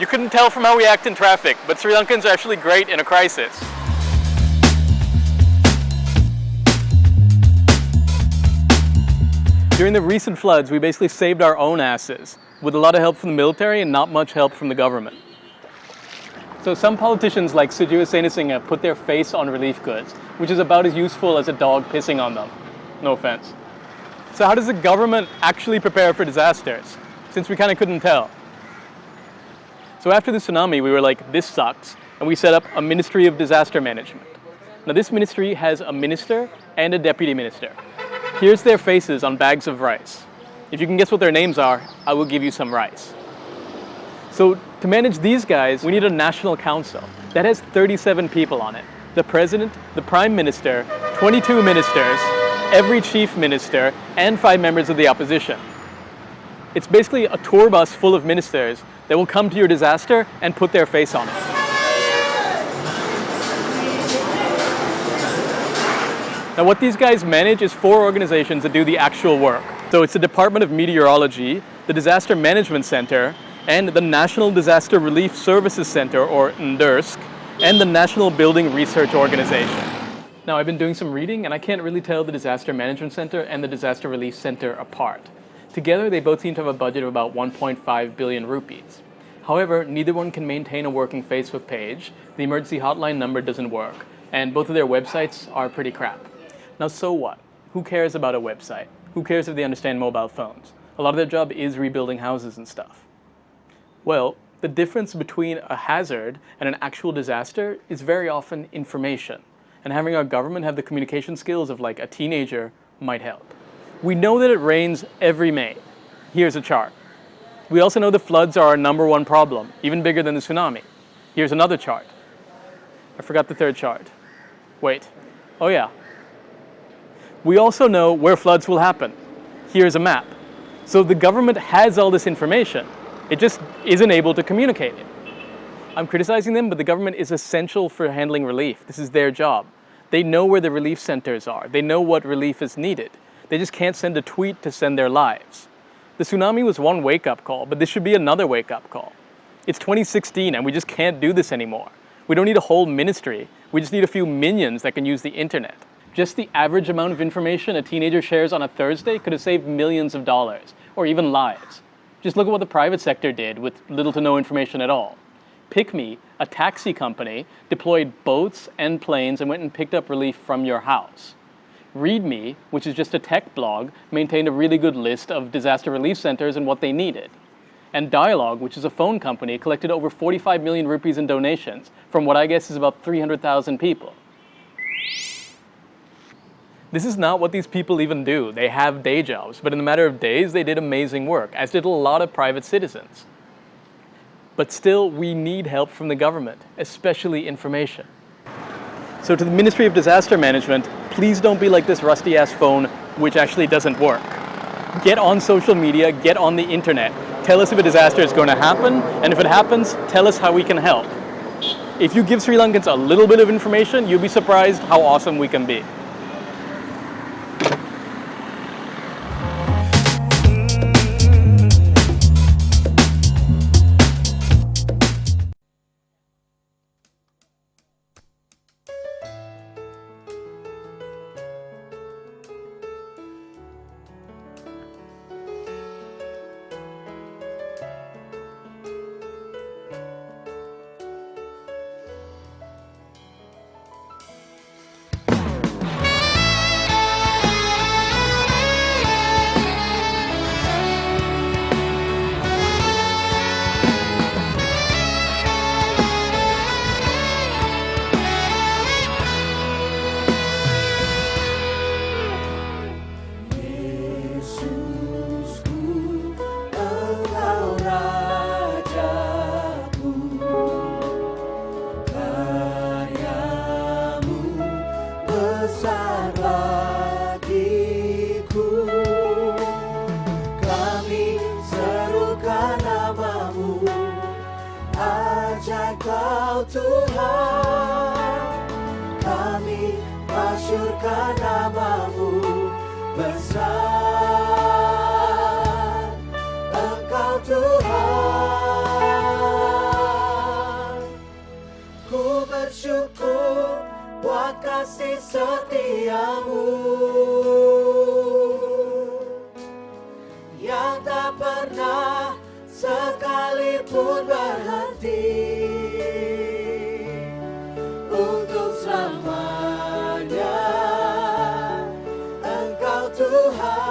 You couldn't tell from how we act in traffic, but Sri Lankans are actually great in a crisis. During the recent floods, we basically saved our own asses, with a lot of help from the military and not much help from the government. So some politicians like Sujit Senasinghe put their face on relief goods, which is about as useful as a dog pissing on them. No offense. So how does the government actually prepare for disasters? Since we kind of couldn't tell. So after the tsunami, we were like, this sucks, and we set up a Ministry of Disaster Management. Now this ministry has a minister and a deputy minister. Here's their faces on bags of rice. If you can guess what their names are, I will give you some rice. So to manage these guys, we need a national council that has 37 people on it. The president, the prime minister, 22 ministers, every chief minister, and 5 members of the opposition. It's basically a tour bus full of ministers that will come to your disaster and put their face on it. Now what these guys manage is 4 organizations that do the actual work. So it's the Department of Meteorology, the Disaster Management Center, and the National Disaster Relief Services Center, or NDRSC, and the National Building Research Organization. Now I've been doing some reading and I can't really tell the Disaster Management Center and the Disaster Relief Center apart. Together they both seem to have a budget of about 1.5 billion rupees. However, neither one can maintain a working Facebook page, the emergency hotline number doesn't work, and both of their websites are pretty crap. Now so what? Who cares about a website? Who cares if they understand mobile phones? A lot of their job is rebuilding houses and stuff. Well, the difference between a hazard and an actual disaster is very often information. And having our government have the communication skills of like a teenager might help. We know that it rains every May. Here's a chart. We also know the floods are our #1 problem, even bigger than the tsunami. Here's another chart. I forgot the third chart. Wait. Oh yeah. We also know where floods will happen. Here's a map. So the government has all this information. It just isn't able to communicate it. I'm criticizing them, but the government is essential for handling relief. This is their job. They know where the relief centers are. They know what relief is needed. They just can't send a tweet to send their lives. The tsunami was one wake-up call, but this should be another wake-up call. It's 2016 and we just can't do this anymore. We don't need a whole ministry. We just need a few minions that can use the internet. Just the average amount of information a teenager shares on a Thursday could have saved millions of dollars, or even lives. Just look at what the private sector did with little to no information at all. PickMe, a taxi company, deployed boats and planes and went and picked up relief from your house. ReadMe, which is just a tech blog, maintained a really good list of disaster relief centers and what they needed. And Dialogue, which is a phone company, collected over 45 million rupees in donations from what I guess is about 300,000 people. This is not what these people even do. They have day jobs, but in a matter of days, they did amazing work, as did a lot of private citizens. But still, we need help from the government, especially information. So to the Ministry of Disaster Management, please don't be like this rusty-ass phone, which actually doesn't work. Get on social media, get on the internet. Tell us if a disaster is going to happen, and if it happens, tell us how we can help. If you give Sri Lankans a little bit of information, you'll be surprised how awesome we can be. Engkau Tuhan, kami masyurkan namamu besar. Engkau Tuhan. kasih setiamu yang tak pernah sekalipun berhenti untuk selamanya. Engkau Tuhan.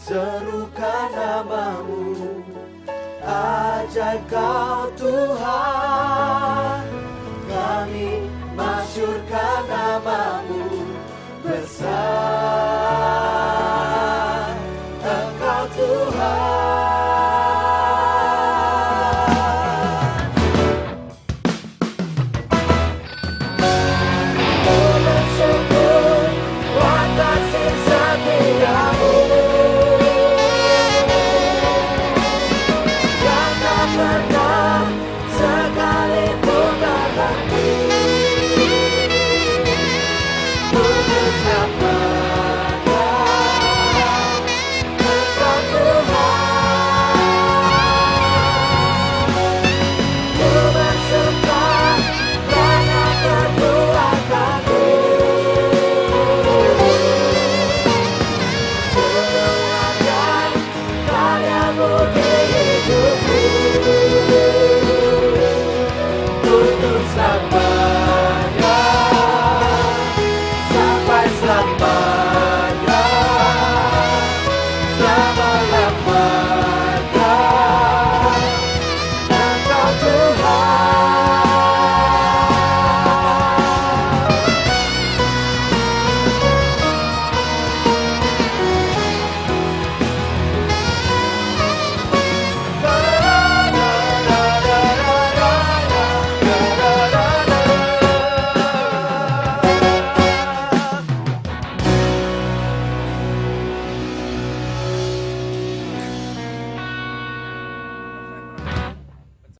Serukan namamu, ajaib Kau Tuhan.